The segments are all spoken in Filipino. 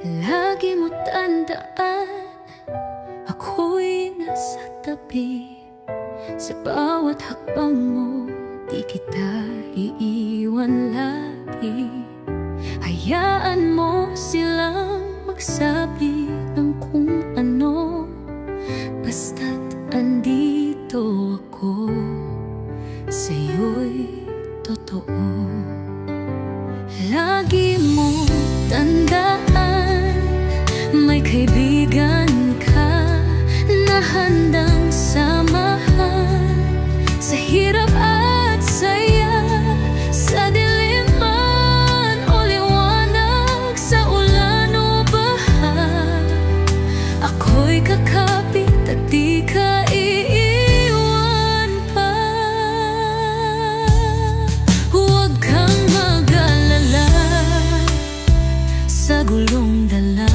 Lagi mo tandaan, ako'y nasa tabi. Sa bawat hakbang mo, di kita iiwan lagi. Hayaan mo silang magsabi ng kung ano, basta't andito ako, sa'yo'y totoo. Lagi mo tandaan, may kaibigan ka na handang samahan sa hirap at saya, sa dilim man o liwanag, sa ulan o baha. Ako'y kakapit at di ka iiwan pa. Huwag kang mag-alala sa gulong dala,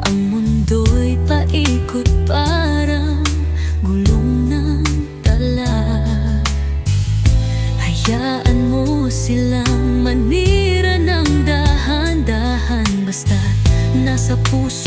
ang mundo'y paikot parang gulong ng tala. Hayaan mo silang manira ng dahan-dahan, basta nasa puso